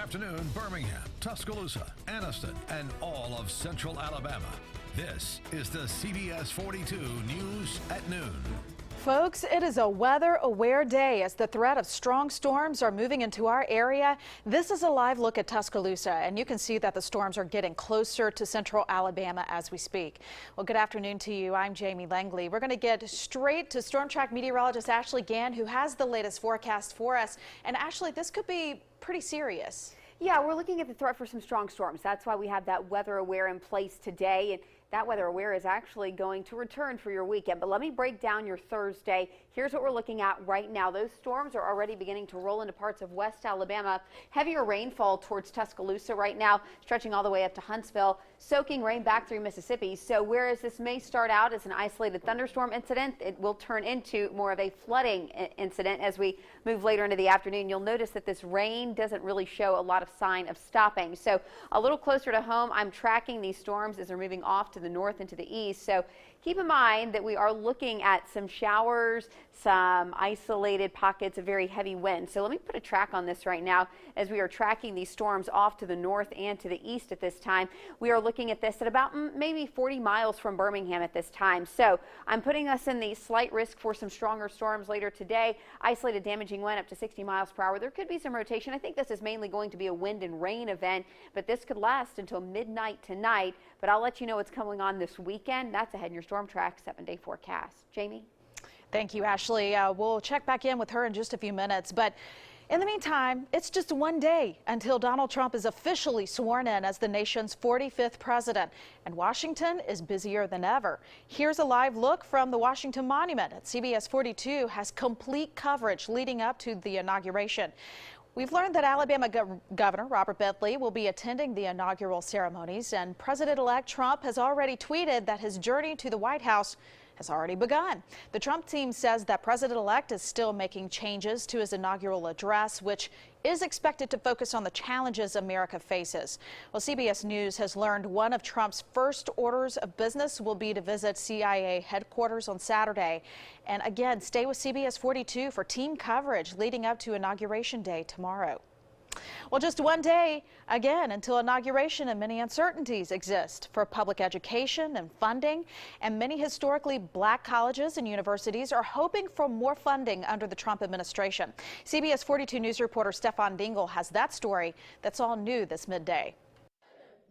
Afternoon, Birmingham, Tuscaloosa, Anniston, and all of Central Alabama. This is the CBS 42 News at Noon. Folks, it is a weather-aware day as the threat of strong storms are moving into our area. This is a live look at Tuscaloosa, and you can see that the storms are getting closer to Central Alabama as we speak. Well, good afternoon to you. I'm Jamie Langley. We're going to get straight to Storm Track meteorologist Ashley Gann, who has the latest forecast for us. And Ashley, this could be pretty serious. Yeah, we're looking at the threat for some strong storms. That's why we have that weather aware in place today. And that weather aware is actually going to return for your weekend. But let me break down your Thursday. Here's what we're looking at right now. Those storms are already beginning to roll into parts of West Alabama. Heavier rainfall towards Tuscaloosa right now, stretching all the way up to Huntsville. Soaking rain back through Mississippi. So whereas this may start out as an isolated thunderstorm incident, it will turn into more of a flooding incident as we move later into the afternoon. You'll notice that this rain doesn't really show a lot of sign of stopping. So a little closer to home, I'm tracking these storms as they're moving off to the north and to the east. So keep in mind that we are looking at some showers, some isolated pockets of very heavy wind. So let me put a track on this right now as we are tracking these storms off to the north and to the east at this time. We are looking at this at about maybe 40 miles from Birmingham at this time. So I'm putting us in the slight risk for some stronger storms later today. Isolated damaging wind up to 60 miles per hour. There could be some rotation. I think this is mainly going to be a wind and rain event, but this could last until midnight tonight. But I'll let you know what's coming on this weekend. That's ahead in your Storm Track 7-day forecast. Jamie? Thank you, Ashley. We'll check back in with her in just a few minutes. But in the meantime, it's just one day until Donald Trump is officially sworn in as the nation's 45th president. And Washington is busier than ever. Here's a live look from the Washington Monument. CBS 42 has complete coverage leading up to the inauguration. We've learned that Alabama Governor Robert Bentley will be attending the inaugural ceremonies, and President-elect Trump has already tweeted that his journey to the White House has already begun. The Trump team says that President-elect is still making changes to his inaugural address, which is expected to focus on the challenges America faces. Well, CBS News has learned one of Trump's first orders of business will be to visit CIA headquarters on Saturday. And again, stay with CBS 42 for team coverage leading up to Inauguration Day tomorrow. Well, just one day, again, until inauguration, and many uncertainties exist for public education and funding. And many historically black colleges and universities are hoping for more funding under the Trump administration. CBS 42 News reporter Stefan Dingle has that story that's all new this midday.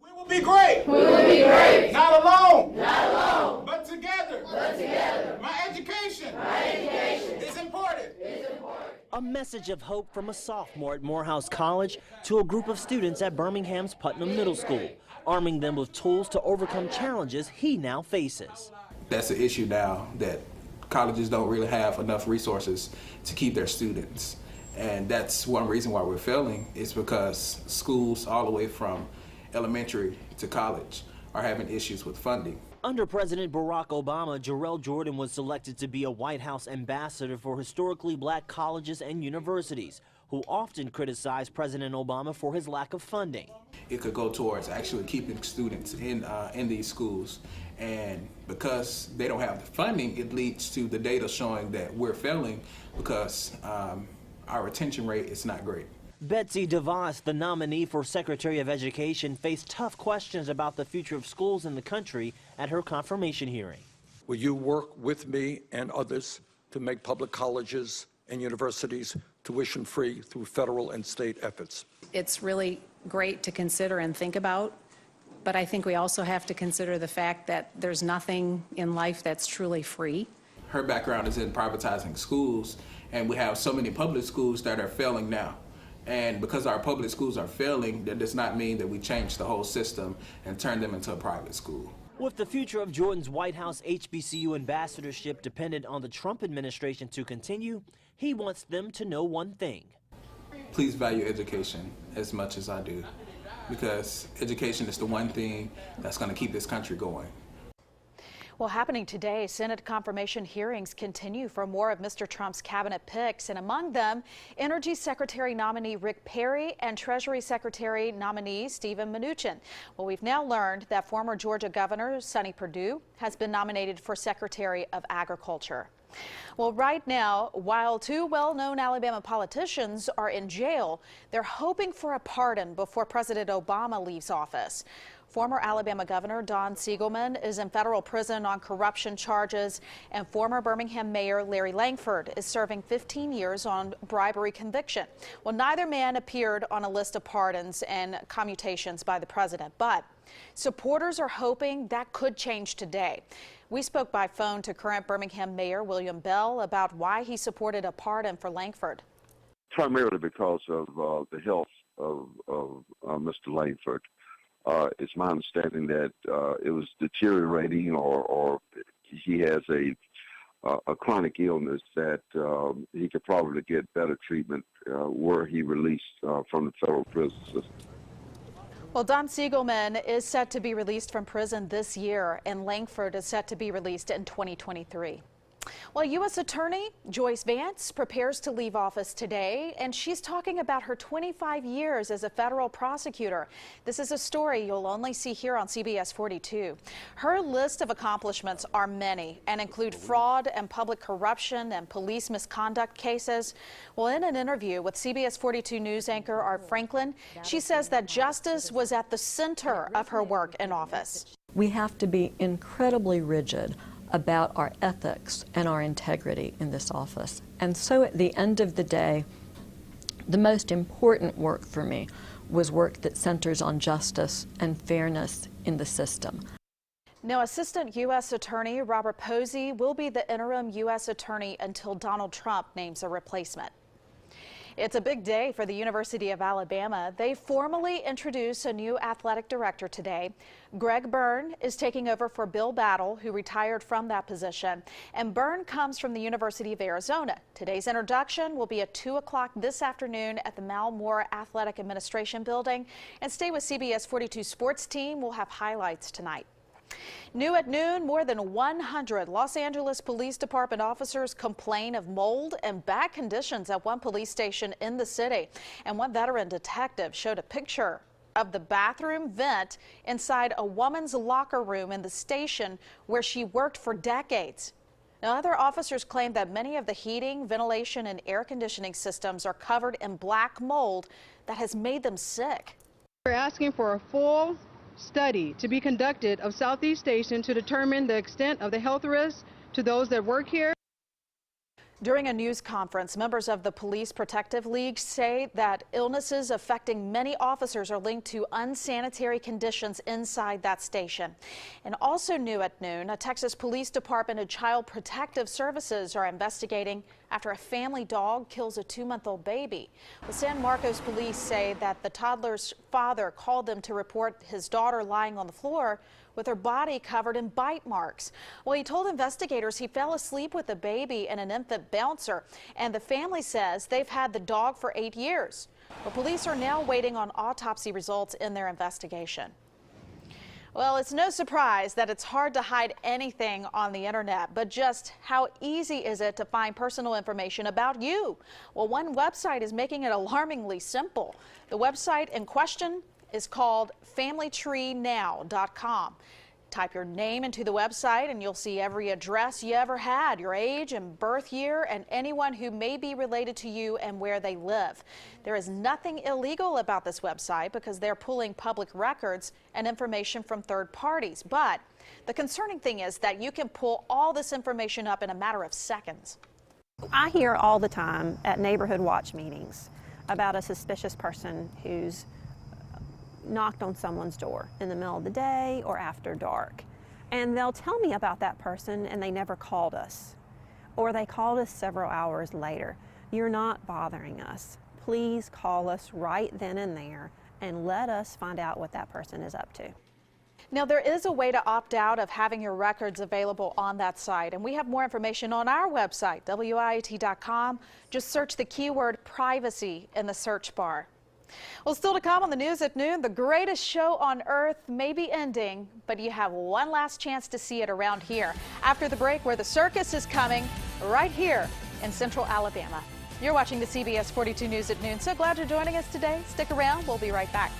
We will be great. We will be great. Not alone. Not alone. But together. But together. My education. Is important. A message of hope from a sophomore at Morehouse College to a group of students at Birmingham's Putnam Middle School, arming them with tools to overcome challenges he now faces. That's the issue now, that colleges don't really have enough resources to keep their students. And that's one reason why we're failing, is because schools all the way from elementary to college are having issues with funding. Under President Barack Obama, Jarrell Jordan was selected to be a White House ambassador for historically black colleges and universities, who often criticize President Obama for his lack of funding. It could go towards actually keeping students in these schools. And because they don't have the funding, it leads to the data showing that we're failing because our retention rate is not great. Betsy DeVos, the nominee for Secretary of Education, faced tough questions about the future of schools in the country at her confirmation hearing. Will you work with me and others to make public colleges and universities tuition-free through federal and state efforts? It's really great to consider and think about, but I think we also have to consider the fact that there's nothing in life that's truly free. Her background is in privatizing schools, and we have so many public schools that are failing now. And because our public schools are failing, that does not mean that we change the whole system and turn them into a private school. With the future of Jordan's White House HBCU ambassadorship dependent on the Trump administration to continue, he wants them to know one thing. Please value education as much as I do, because education is the one thing that's going to keep this country going. Well, happening today, Senate confirmation hearings continue for more of Mr. Trump's cabinet picks, and among them, Energy Secretary nominee Rick Perry and Treasury Secretary nominee Steven Mnuchin. Well, we've now learned that former Georgia Governor Sonny Perdue has been nominated for Secretary of Agriculture. Well, right now, while two well-known Alabama politicians are in jail, they're hoping for a pardon before President Obama leaves office. Former Alabama Governor Don Siegelman is in federal prison on corruption charges, and former Birmingham Mayor Larry Langford is serving 15 years on bribery conviction. Well, neither man appeared on a list of pardons and commutations by the president, but supporters are hoping that could change today. We spoke by phone to current Birmingham Mayor William Bell about why he supported a pardon for Langford. Primarily because of the health of Mr. Langford. It's my understanding that it was deteriorating, or he has a chronic illness that he could probably get better treatment were he released from the federal prison system. Well, Don Siegelman is set to be released from prison this year, and Langford is set to be released in 2023. Well, U.S. Attorney Joyce Vance prepares to leave office today, and she's talking about her 25 years as a federal prosecutor. This is a story you'll only see here on CBS 42. Her list of accomplishments are many and include fraud and public corruption and police misconduct cases. Well, in an interview with CBS 42 news anchor Art Franklin, she says that justice was at the center of her work in office. We have to be incredibly rigid about our ethics and our integrity in this office. And so at the end of the day, the most important work for me was work that centers on justice and fairness in the system. Now, Assistant U.S. Attorney Robert Posey will be the interim U.S. Attorney until Donald Trump names a replacement. It's a big day for the University of Alabama. They formally introduce a new athletic director today. Greg Byrne is taking over for Bill Battle, who retired from that position. And Byrne comes from the University of Arizona. Today's introduction will be at 2 o'clock this afternoon at the Mal Moore Athletic Administration Building. And stay with CBS 42 Sports Team. We'll have highlights tonight. New at noon, more than 100 Los Angeles Police Department officers complain of mold and bad conditions at one police station in the city. And one veteran detective showed a picture of the bathroom vent inside a woman's locker room in the station where she worked for decades. Now, other officers claim that many of the heating, ventilation, and air conditioning systems are covered in black mold that has made them sick. We're asking for a full study to be conducted of Southeast Station to determine the extent of the health risks to those that work here. During a news conference, members of the Police Protective League say that illnesses affecting many officers are linked to unsanitary conditions inside that station. And also new at noon, a Texas Police Department and Child Protective Services are investigating after a family dog kills a 2-month-old baby. The San Marcos police say that the toddler's father called them to report his daughter lying on the floor with her body covered in bite marks. Well, he told investigators he fell asleep with the baby and an infant bouncer, and the family says they've had the dog for 8 years. Well, police are now waiting on autopsy results in their investigation. Well, it's no surprise that it's hard to hide anything on the internet, but just how easy is it to find personal information about you? Well, one website is making it alarmingly simple. The website in question is called FamilyTreeNow.com. Type your name into the website and you'll see every address you ever had, your age and birth year, and anyone who may be related to you and where they live. There is nothing illegal about this website because they're pulling public records and information from third parties. But the concerning thing is that you can pull all this information up in a matter of seconds. I hear all the time at neighborhood watch meetings about a suspicious person who's knocked on someone's door in the middle of the day or after dark. And they'll tell me about that person and they never called us. Or they called us several hours later. You're not bothering us. Please call us right then and there and let us find out what that person is up to. Now, there is a way to opt out of having your records available on that site, and we have more information on our website, WIAT.com. Just search the keyword privacy in the search bar. Well, still to come on the news at noon, the greatest show on earth may be ending, but you have one last chance to see it around here. After the break, where the circus is coming right here in Central Alabama. You're watching the CBS 42 News at noon. So glad you're joining us today. Stick around. We'll be right back.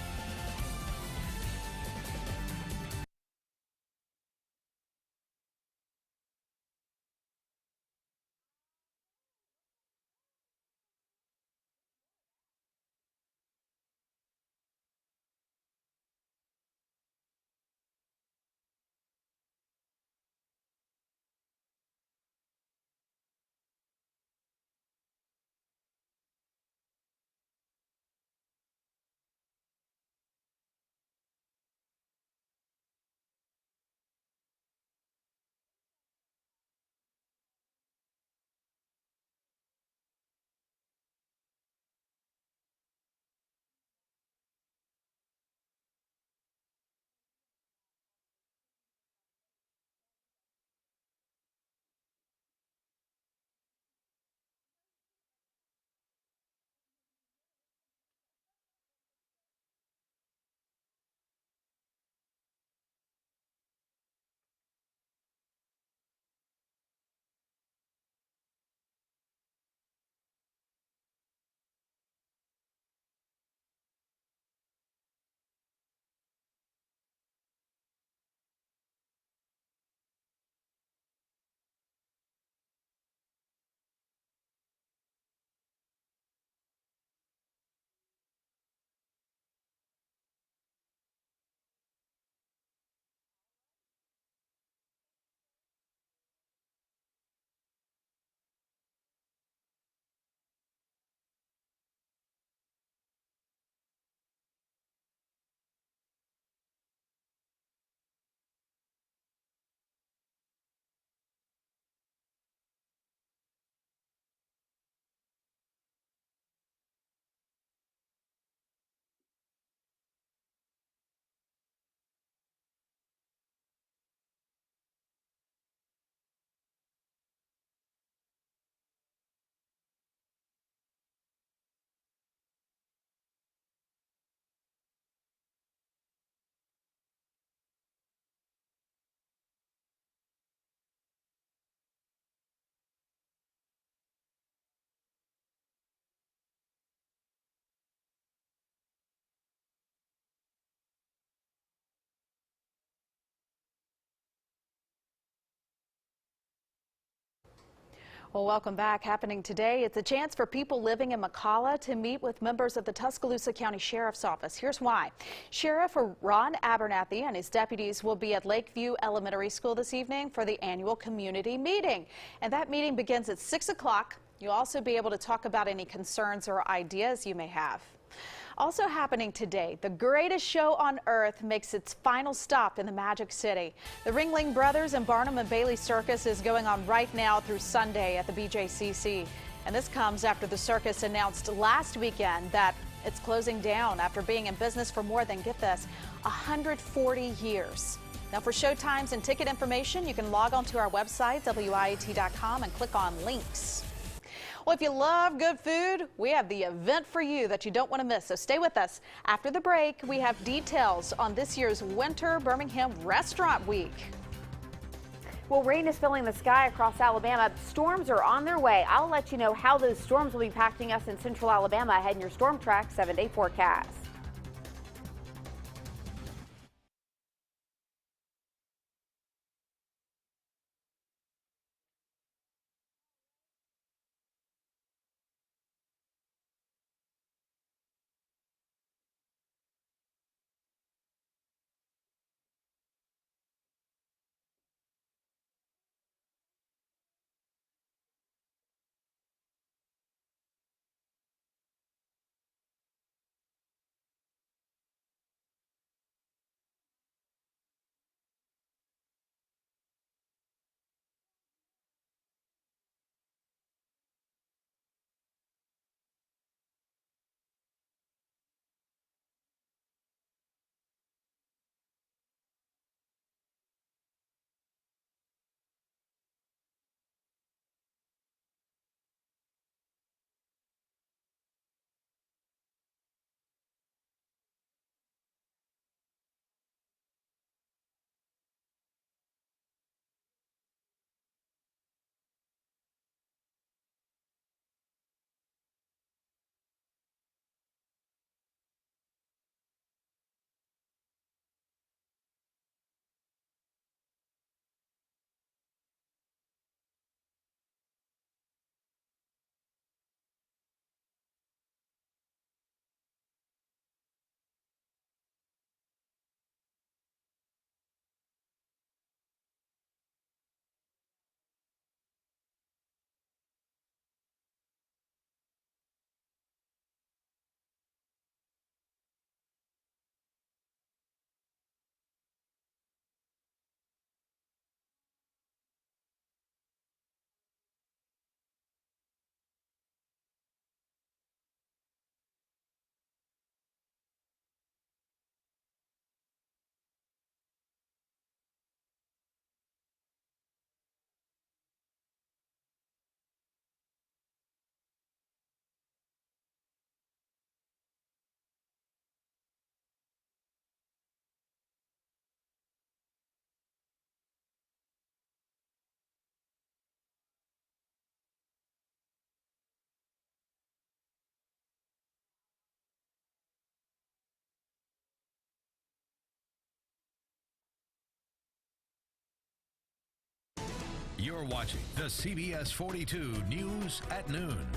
Well, welcome back. Happening today, it's a chance for people living in McCalla to meet with members of the Tuscaloosa County Sheriff's Office. Here's why. Sheriff Ron Abernathy and his deputies will be at Lakeview Elementary School this evening for the annual community meeting. And that meeting begins at 6 o'clock. You'll also be able to talk about any concerns or ideas you may have. Also happening today, the greatest show on earth makes its final stop in the Magic City. The Ringling Brothers and Barnum and Bailey Circus is going on right now through Sunday at the BJCC. And this comes after the circus announced last weekend that it's closing down after being in business for more than, get this, 140 years. Now for show times and ticket information, you can log on to our website, WIAT.com, and click on links. Well, if you love good food, we have the event for you that you don't want to miss. So stay with us. After the break, we have details on this year's Winter Birmingham Restaurant Week. Well, rain is filling the sky across Alabama. Storms are on their way. I'll let you know how those storms will be impacting us in central Alabama ahead in your Storm Track 7-day forecast. You're watching the CBS 42 News at noon.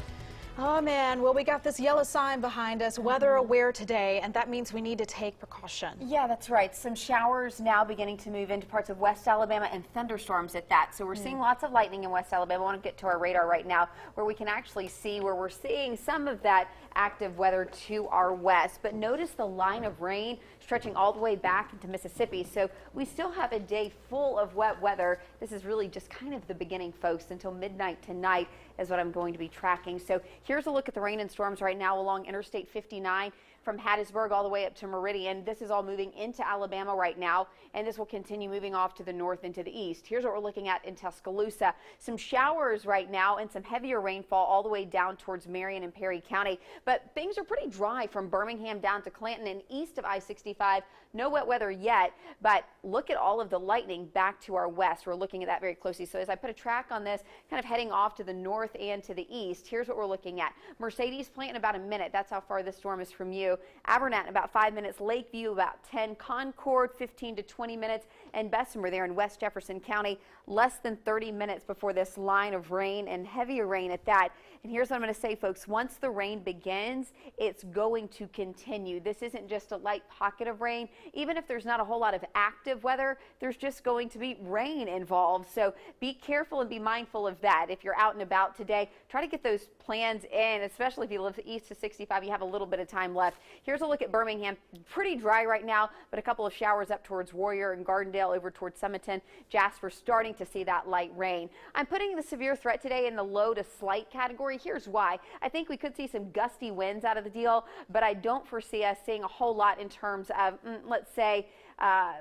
Oh man, well, we got this yellow sign behind us, weather aware today, and that means we need to take precaution. Yeah, that's right. Some showers now beginning to move into parts of West Alabama and thunderstorms at that. So we're seeing lots of lightning in West Alabama. I want to get to our radar right now where we can actually see where we're seeing some of that active weather to our west. But notice the line of rain stretching all the way back into Mississippi. So we still have a day full of wet weather. This is really just kind of the beginning, folks, until midnight tonight is what I'm going to be tracking. So here's a look at the rain and storms right now along Interstate 59 from Hattiesburg all the way up to Meridian. This is all moving into Alabama right now, and this will continue moving off to the north and to the east. Here's what we're looking at in Tuscaloosa. Some showers right now and some heavier rainfall all the way down towards Marion and Perry County, but things are pretty dry from Birmingham down to Clanton and east of I-65. No wet weather yet, but look at all of the lightning back to our west. We're looking at that very closely. So as I put a track on this, kind of heading off to the north and to the east, here's what we're looking at. Mercedes Plant in about a minute. That's how far this storm is from you. Abernathy about 5 minutes, Lakeview about 10, Concord 15 to 20 minutes, and Bessemer there in West Jefferson County less than 30 minutes before this line of rain, and heavier rain at that. And here's what I'm going to say, folks. Once the rain begins, it's going to continue. This isn't just a light pocket of rain. Even if there's not a whole lot of active weather, there's just going to be rain involved. So be careful and be mindful of that. If you're out and about today, try to get those plans in, especially if you live east of 65. You have a little bit of time left. Here's a look at Birmingham. Pretty dry right now, but a couple of showers up towards Warrior and Gardendale, over towards Sumiton. Jasper starting to see that light rain. I'm putting the severe threat today in the low to slight category. Here's why. I think we could see some gusty winds out of the deal, but I don't foresee us seeing a whole lot in terms of, let's say,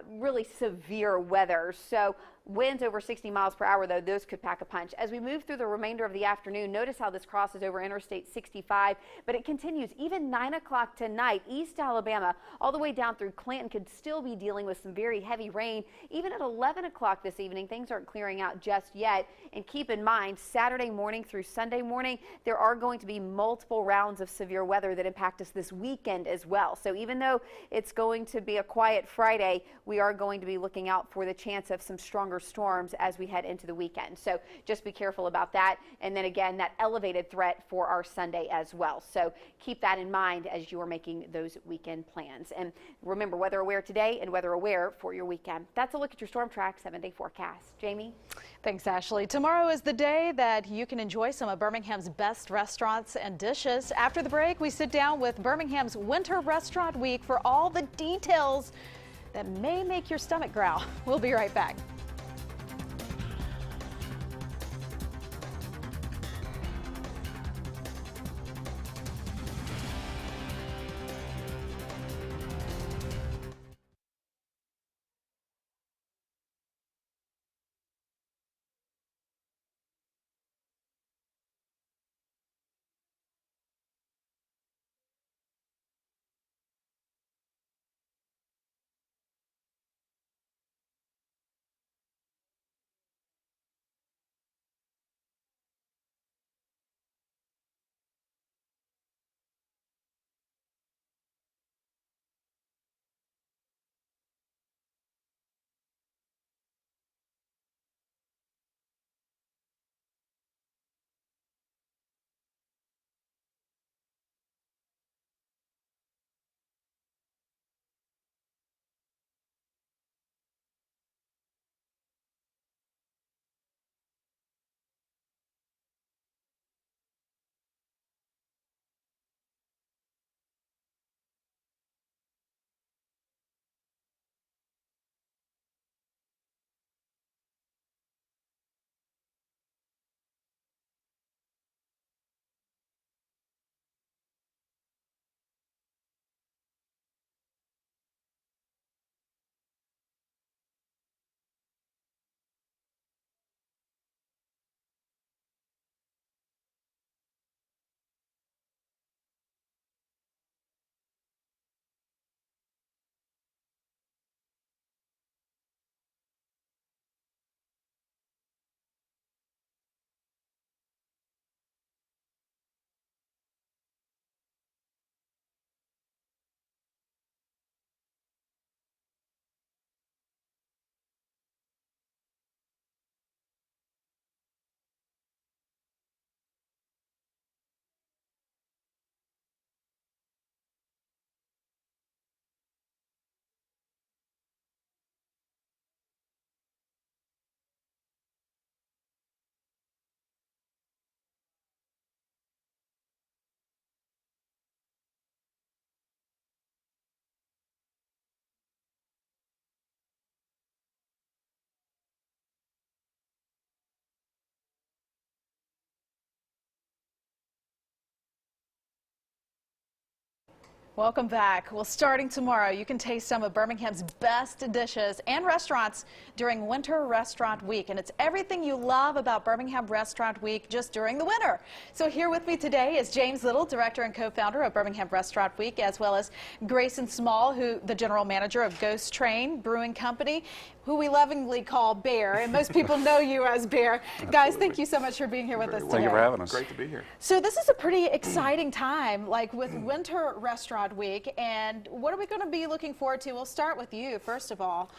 really severe weather. So winds over 60 miles per hour, though, those could pack a punch. As we move through the remainder of the afternoon, notice how this crosses over Interstate 65, but it continues even 9 o'clock tonight. East Alabama all the way down through Clanton could still be dealing with some very heavy rain. Even at 11 o'clock this evening, things aren't clearing out just yet. And keep in mind, Saturday morning through Sunday morning, there are going to be multiple rounds of severe weather that impact us this weekend as well. So even though it's going to be a quiet Friday, we are going to be looking out for the chance of some stronger storms as we head into the weekend. So just be careful about that. And then again, that elevated threat for our Sunday as well. So keep that in mind as you are making those weekend plans. And remember, weather aware today and weather aware for your weekend. That's a look at your Storm Track 7-day forecast. Jamie? Thanks, Ashley. Tomorrow is the day that you can enjoy some of Birmingham's best restaurants and dishes. After the break, we sit down with Birmingham's Winter Restaurant Week for all the details that may make your stomach growl. We'll be right back. Welcome back. Well, starting tomorrow, you can taste some of Birmingham's best dishes and restaurants during Winter Restaurant Week. And it's everything you love about Birmingham Restaurant Week just during the winter. So here with me today is James Little, director and co-founder of Birmingham Restaurant Week, as well as Grayson Small, the general manager of Ghost Train Brewing Company, who we lovingly call Bear, and most people know you as Bear. Guys, thank you so much for being here with us today. Thank you for having us. Great to be here. So this is a pretty exciting time, like with Winter Restaurant Restaurant Week, and what are we going to be looking forward to? We'll start with you, first of all.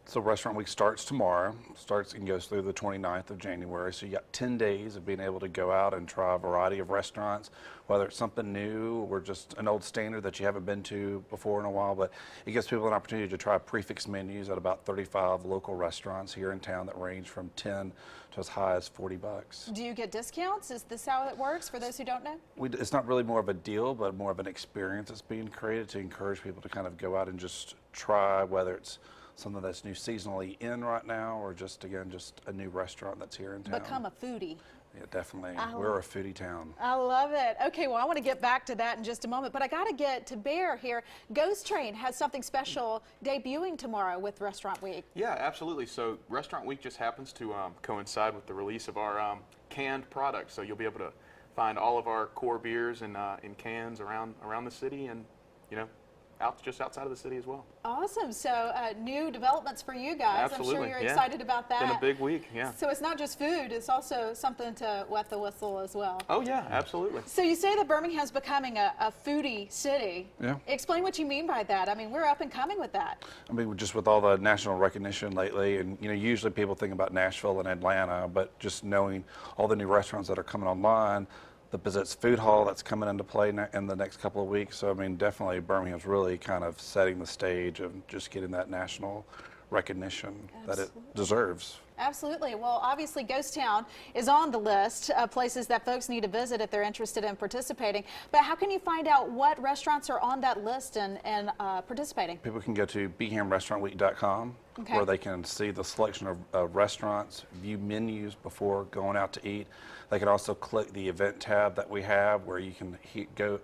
So Restaurant Week starts tomorrow, and goes through the 29th of January. So you got 10 days of being able to go out and try a variety of restaurants, whether it's something new or just an old standard that you haven't been to before in a while. But it gives people an opportunity to try prefix menus at about 35 local restaurants here in town that range from 10 to as high as $40. Do you get discounts? Is this how it works for those who don't know? It's not really more of a deal, but more of an experience that's being created to encourage people to kind of go out and just try, whether it's something that's new seasonally in right now or just, again, just a new restaurant that's here in town. Become a foodie. Yeah, definitely. We're a foodie town. I love it. Okay, well, I want to get back to that in just a moment, but I got to get to Bear here. Ghost Train has something special debuting tomorrow with Restaurant Week. Yeah, absolutely. So Restaurant Week just happens to coincide with the release of our canned products. So you'll be able to find all of our core beers in cans around the city, and just outside of the city as well. Awesome. So new developments for you guys. Absolutely. I'm sure you're excited about that. It's been a big week, yeah. So it's not just food, it's also something to wet the whistle as well. Oh yeah, absolutely. So you say that Birmingham's becoming a foodie city. Yeah. Explain what you mean by that. I mean, we're up and coming with that. I mean, just with all the national recognition lately, and usually people think about Nashville and Atlanta, but just knowing all the new restaurants that are coming online, the Bizzette's Food Hall that's coming into play in the next couple of weeks. So, I mean, definitely Birmingham's really kind of setting the stage of just getting that national recognition that it deserves. Absolutely. Well, obviously, Ghost Town is on the list of places that folks need to visit if they're interested in participating. But how can you find out what restaurants are on that list and participating? People can go to BinghamRestaurantWeek.com, where they can see the selection of restaurants, view menus before going out to eat. They can also click the event tab that we have, where you can go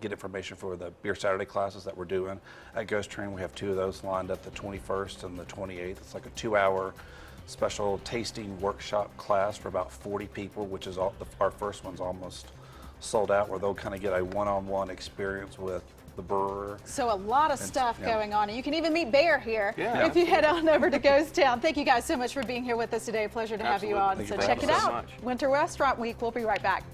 get information for the Beer Saturday classes that we're doing at Ghost Train. We have 2 of those lined up, the 21st and the 28th. It's like a 2-hour special tasting workshop class for about 40 people, which is our first one's almost sold out, where they'll kind of get a one-on-one experience with the brewer. So a lot of stuff going on. And you can even meet Bear here if you Yeah. head on over to Ghost Town. Thank you guys so much for being here with us today. Pleasure to have you on. Thank So you for check it having us. out. Winter Restaurant Week. We'll be right back.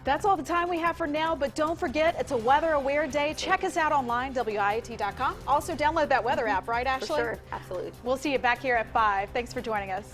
That's all the time we have for now, but don't forget, it's a weather aware day. Check us out online, WIAT.com. Also download that weather app, right, Ashley? For sure, absolutely. We'll see you back here at 5. Thanks for joining us.